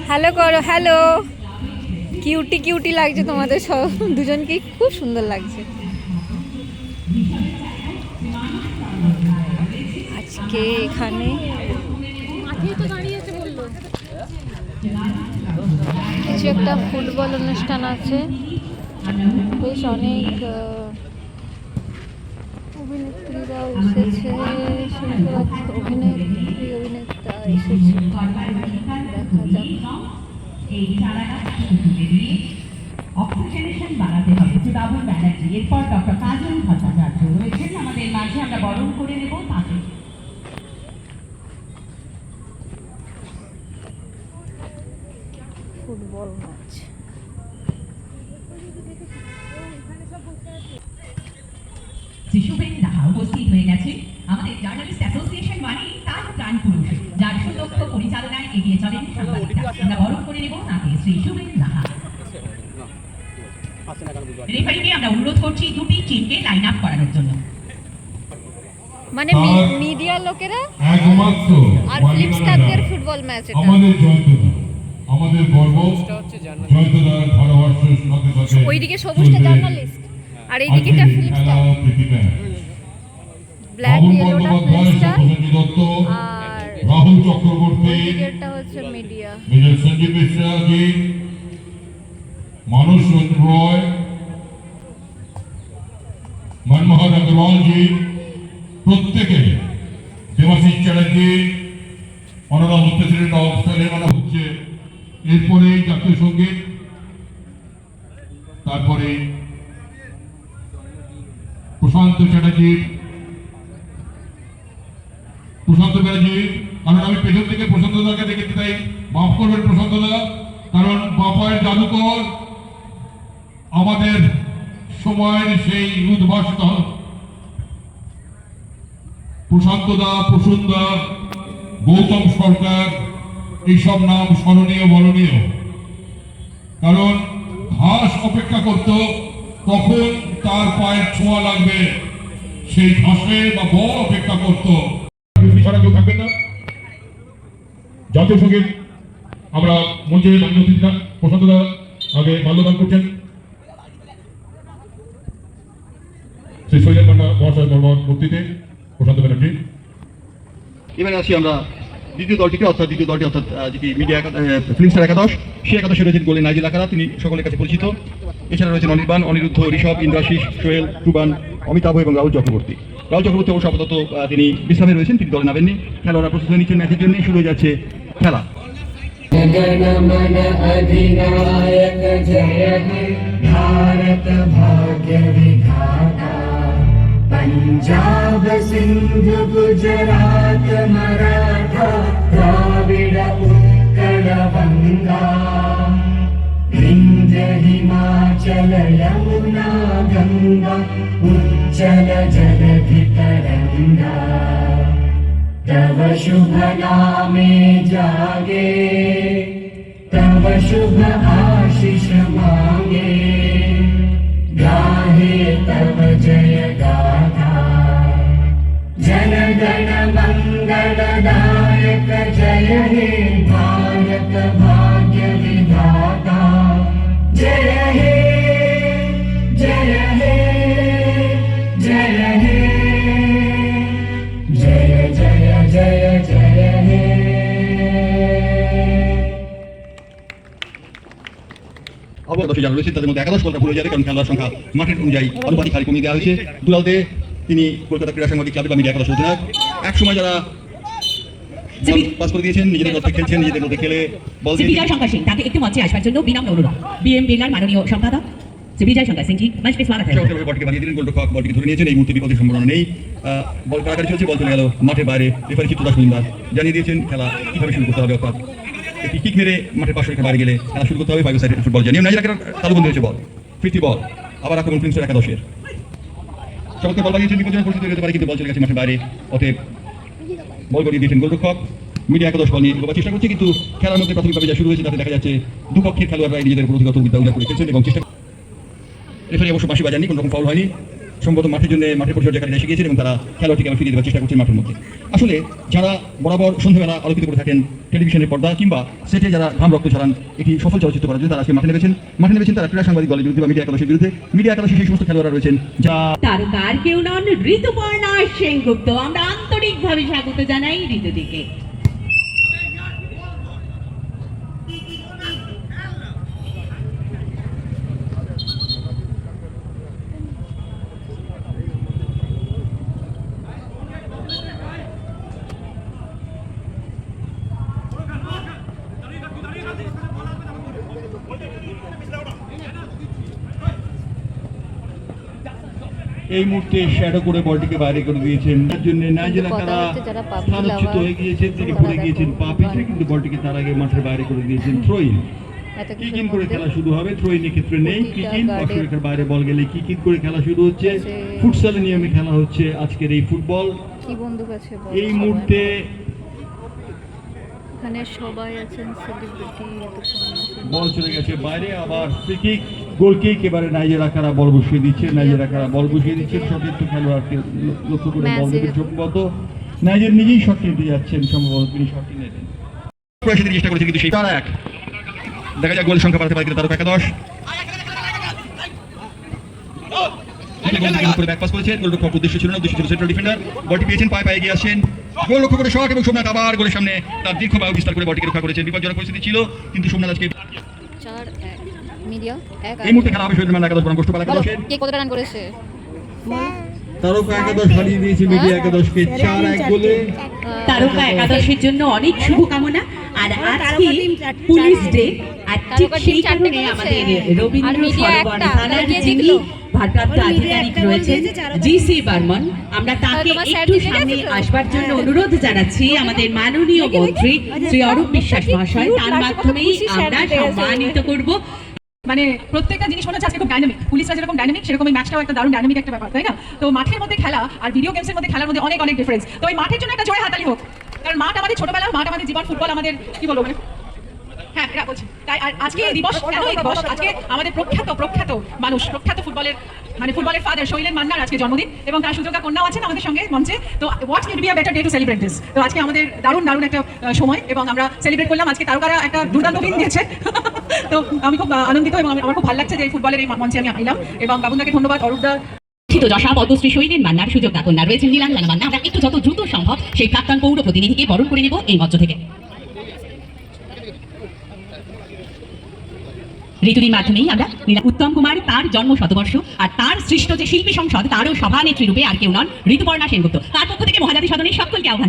Hello করো, hello. Cutie cutie লাগছে তোমাদের সব দুজনকে, খুব সুন্দর লাগছে আজকে এখানে। কিছু একটা ফুটবল অনুষ্ঠান আছে, বেশ অনেক অভিনেত্রীরাও এসেছে, শুনতে পাচ্ছি অভিনেত্রী অভিনেতা এসেছে, দেখা যাক। এই অক্সিজেনেশন বাড়াতে হবে বাবুল ব্যানার্জি, এরপর ডক্টর কাজল ভট্টাচার্য রয়েছেন আমাদের মাঝে, আমরা বরণ করে নেব তাকে। Football match. শিশুবেন রাহা উপস্থিত হয়ে গেছে আমাদের জার্নালিস্ট অ্যাসোসিয়েশন মানে তার প্রাণ পুরুষ, যার সুদক্ষ পরিচালনায় এগিয়ে চলেন সাংবাদিকরা। আমরা বরণ করে নেব তাকে, শ্রী শুভেন রাহা। রেফারিকে আমরা অনুরোধ করছি দুটি টিমকে লাইন আপ করানোর জন্য। মানে মিডিয়া লোকেরা একমাত্র আর ফ্লিপস্টারদের ফুটবল ম্যাচ। এটা আমাদের জয়ন্তদা, আমাদের গর্ব। জয়ন্তদার ভালোবাসার সাথে সাথে ওইদিকে সবুজটা জার্নালিস্ট আর এইদিকেটা ফিল্মস্টার, ব্ল্যাক ইয়েলোটা ফিল্মস্টার আর রাহুল চক্রবর্তী, ওইদিকেরটা হচ্ছে মিডিয়া। মেজর সঞ্জীব মিশ্রা জি, মানস চন্দ্র রয়, মনমোহন अग्रवाल জি, প্রত্যেকে, দেবাশিস চ্যাটার্জি, অনারাম প্রেসিডেন্ট অফ তেলেঙ্গানা হচ্ছে। এরপরে জাতীয় সঙ্গীত, তারপরে প্রশান্ত চ্যাটার্জি, প্রশান্ত ব্যানার্জি। কারণ আমি পেছন থেকে প্রশান্ত দাকে দেখেছি, তাই মাফ করবেন প্রশান্ত দা, কারণ বাপায়ের জাদুকর, আমাদের সময়ের সেই উদ্ভাসিত প্রশান্ত দা, প্রসূন দা, গৌতম সরকার, এইসব নাম স্মরণীয় বরণীয়। কারণ ঘাস অপেক্ষা করত কখন তার পায়ের ছোঁয়া লাগবে, সেই ঘাসে বা বল অপেক্ষা করত। ছাড়া কেউ থাকবেন না। জাতীয় সঙ্গীত আমরা মঞ্চে মাননীয় অতিথিরা প্রশান্ত দা আগে মাল্যদান করছেন। শ্রী শৈলেন পান্ডা মহাশয় বর্মন মূর্তিতে প্রশান্ত ব্যানার্জি। এবারে আসি আমরা দ্বিতীয় দলটিকে, অর্থাৎ দ্বিতীয় দলটি অর্থাৎ যেটি মিডিয়া ফিল্মস্টার একাদশ। সেই একাদশে রয়েছেন গোলে নাইজেল আকারা, তিনি সকলের কাছে পরিচিত। এছাড়া রয়েছেন অনির্বাণ, অনিরুদ্ধ, ঋষভ, ইন্দ্রাশিস, সোহেল, টুবান, অমিতাভ এবং রাহুল চক্রবর্তী। রাহুল চক্রবর্তী অবশ্য আপাতত তিনি বিশ্রামে রয়েছেন, তিনি দলে নামেননি। খেলোয়াড়রা প্রস্তুত হয়ে নিচ্ছেন ম্যাচের জন্য। শুরু হয়ে যাচ্ছে খেলা। भारत भाग्य विधाता, पंजाब सिंध गुजरात मराठा द्राविड उत्कल बंगा, विंध्य हिमाचल यमुना गंगा उज्जल जलधि तरंगा, तव शुभ नामे जागे, तव शुभ आशीष मांगे, गाहे तव जय गाथा, जन गण मंगलदायक जय हे भारत भाग्य विधाता, जय हे जय हे जय हे जय जय जय जय हे। অবশ্যই যারা রয়েছে তাদের মধ্যে একাদশ বলটা ভুলে যাবে, কারণ খেলোয়াড় সংখ্যা মাঠের অনুযায়ী অনুপাতিক হারে কমিয়ে দেওয়া হয়েছে। দুলালতে তিনি কলকাতা ক্রীড়া সাংবাদিক ক্লাবের বা মিডিয়া একাদশ অধিনায়ক। এক সময় যারা পাস করে দিয়েছেন, নিজেদের মধ্যে খেলছেন, নিজেদের মধ্যে খেলে বল দিয়ে বিজয় শঙ্কর সিং, তাকে একটু মঞ্চে আসবার জন্য বিনম্র অনুরোধ। বিএম বিড়লার মাননীয় সম্পাদক শ্রী বিজয় শঙ্কর সিং জি, মঞ্চ পে স্বাগত है। বলটিকে বানিয়ে দিলেন, গোলরক্ষক বলটিকে ধরে নিয়েছেন। এই মুহূর্তে বিপদের সম্ভাবনা নেই। বল কাটাকাটি চলছে, বল চলে গেল মাঠের বাইরে। রেফারি চিত্রদাস মজুমদার জানিয়ে দিয়েছেন খেলা কিভাবে শুরু করতে হবে, অর্থাৎ একটি কিক মেরে মাঠের পাশে রেখে বাইরে গেলে খেলা শুরু করতে হবে। 5 সাইডের ফুটবল জানিয়ে নাইজেল আকারা তালুবন্দী হয়েছে বল, 50 বল। আবার আক্রমণ ফিল্মস্টার একাদশের। চমৎকার বল বানিয়েছেন, বিপজ্জনক পরিস্থিতি হতে পারে, কিন্তু বল চলে গেছে মাঠের বাইরে। অতএব বল করিয়ে দিয়েছেন গোলরক্ষক। মিডিয়া একাদশ বল নিয়ে এগোবার চেষ্টা করছে, কিন্তু খেলার মধ্যে প্রাথমিকভাবে যা শুরু হয়েছে তাতে দেখা যাচ্ছে দুপক্ষের খেলোয়াড়রা নিজেদের প্রতিগত বিদ্যা উজাড় করে খেলছেন এবং চেষ্টা। রেফারি অবশ্য বাঁশি বাজাননি, কোনো রকম ফাউল হয়নি। সম্ভবত মাঠের পরিচর্যাকারীরা এসে গিয়েছেন এবং তারা খেলাটিকে আবার ফিরিয়ে দেওয়ার চেষ্টা করছেন মাঠের মধ্যে। আসলে যারা বরাবর সন্ধ্যাবেলা আলোকিত করে থাকেন টেলিভিশনের পর্দা কিংবা সেটে যারা ঘাম রক্ত ছড়ান একটি সফল চলচ্চিত্র করার জন্য তারা আজকে মাঠে নেমেছেন তারা ক্রীড়া সাংবাদিক দলের বিরুদ্ধে বা মিডিয়া একাদশের বিরুদ্ধে। মিডিয়া একাদশে সেই সমস্ত খেলোয়াড়রা রয়েছেন যা তারকার কেউ নন ঋতুপর্ণা সেনগুপ্ত। আমরা আন্তরিকভাবে স্বাগত জানাই ঋতুদিকে। এই মুহূর্তে শ্যাডো করে বলটিকে বাইরে করে দিয়েছেন। তার জন্য নাইজেরিয়া কথা তারা হচ্ছে যারা পাবজি স্থানচ্যুত lover, হয়ে গিয়েছেন, তিনি তারা পড়ে গিয়েছেন দেখো, পা পিছলে, কিন্তু বলটিকে তার আগে মাঠের বাইরে করে দিয়েছেন। থ্রোইন এত কি কিছুর করে মধ্যে খেলা শুরু হবে? থ্রোইনের ক্ষেত্রে নেই প্রতিটা কিকিন, guard-এর পার্শ্বরেখার বাইরে বল গেলে কি করে খেলা শুরু হচ্ছে। সে- ফুটসালের নিয়মে খেলা হচ্ছে আজকের এই ফুটবল। কি বন্দুক আছে বল এই সবার? মুহূর্তে এখানে সবাই আছেন সেলিব্রিটি। বল চলে গেছে বাইরে, আবার ফ্রি কিক, গোল কিক। এবারে নাইজেরিয়া কারা বল বসিয়ে দিচ্ছে, সতীর্থ খেলোয়াড়কে লক্ষ্য করে বল ম্যাচে- দেবে চোখগত। নাইজের নিজেই শট নিতে যাচ্ছেন, সম্ভবত তিনি শট নিলেন। প্রয়াসের চেষ্টা করেছে কিন্তু সেই 4-1 দেখা যায় গোল সংখ্যা বাড়াতে পারে তারকা একাদশ। ব্যাক পাস করেছেন, গোলরক্ষক উদ্দেশ্য ছিল না, উদ্দেশ্য ছিল সেন্ট্রাল ডিফেন্ডার। বলটি পেয়েছেন, পায়ে এগিয়ে আসছেন, গোল লক্ষ্য করে শট এবং সোমনাথ আবার গোলের সামনে তার দীর্ঘ বায়ু বিস্তার করে বলটিকে রক্ষা করেছেন। বিপজ্জনক পরিস্থিতি ছিল কিন্তু সোমনাথ আজকে 4-1 মিডিয়া 1। এই মুহূর্তে খেলা হবে শহীদ মান একাদশ বনাম গোষ্ঠপাল বলো একাদশের। কে কত রান করেছে? তারকা একাদশ হারিয়ে দিয়েছে মিডিয়া একাদশকে 4-1 গোলে। তারকা একাদশের জন্য অনেক শুভকামনা। আর আজকে পুলিশ ডে, আর ঠিক তারকা সেই টিম চারটে কারণে করেছে। আমাদের আর রবীন্দ্র মিডিয়া সরোবর একটা, থানার তাহলে কে যিনি জিতলো? ভারপ্রাপ্ত আধিকারিক রয়েছেন জিসি বর্মন, আমরা তাকে তোমার স্যার একটু জিতে সামনে গেছে তো? আসবার জন্য অনুরোধ জানাচ্ছি। আমাদের মাননীয় মন্ত্রী শ্রী অরূপ বিশ্বাস মহাশয়, তার মাধ্যমেই আমরা সম্মানিত করব। মানে প্রত্যেকটা জিনিস মনে হচ্ছে আজকে খুব ডাইনামিক। পুলিশরা যেরকম ডাইনামিক, সেরকম এই ম্যাচটাও একটা দারুণ ডাইনামিক একটা ব্যাপার, তাই না? তো মাঠের মধ্যে খেলা আর ভিডিও গেমসের মধ্যে খেলার মধ্যে অনেক অনেক ডিফারেন্স। তো এই মাঠের জন্য একটা জয় হাতালি হোক, কারণ মাঠ আমাদের ছোটবেলা, মাঠ আমাদের জীবন, ফুটবল আমাদের কি বলবো মানে হ্যাঁ এটা বলছি। তাই আর আজকে এই দিবস কেন এই দিবস? আজকে আমাদের প্রখ্যাত মানুষ, প্রখ্যাত ফুটবলের মানে ফুটবলের ফাদার শৈলেন মান্নার আজকে জন্মদিন এবং তার সুযোগ্য কন্যাও আছেন আমাদের সঙ্গে মঞ্চে। তো what can be a better day to celebrate this? তো আজকে আমাদের দারুণ একটা সময় এবং আমরা সেলিব্রেট করলাম। আজকে তারকারা একটা দুর্দান্ত দিন দিয়েছে। তো আমি খুব আনন্দিত এবং আমার খুব ভালো লাগছে যে এই ফুটবলের এই মঞ্চে আমি আইলাম এবং বাবুদাকে ধন্যবাদ, অরূপদা। যশা পদ্মশ্রী শহীদের মান্নার সুযোগ্য কন্যা রয়েছেন নীলাঞ্জনা মান্না। আমরা একটু যত দ্রুত সম্ভব সেই প্রাক্তন পৌর প্রতিনিধিকে বরণ করে নেব এই মঞ্চ থেকে। ঋতুদির মাধ্যমেই আমরা উত্তম কুমার, তার জন্ম শতবর্ষ আর তার সৃষ্ট যে শিল্পী সংসদ, তারও সভানেত্রী রূপে আর কেউ নন ঋতুপর্ণা সেনগুপ্ত। তার পক্ষ থেকে মহাজাতি সদনের সকলকে আহ্বান।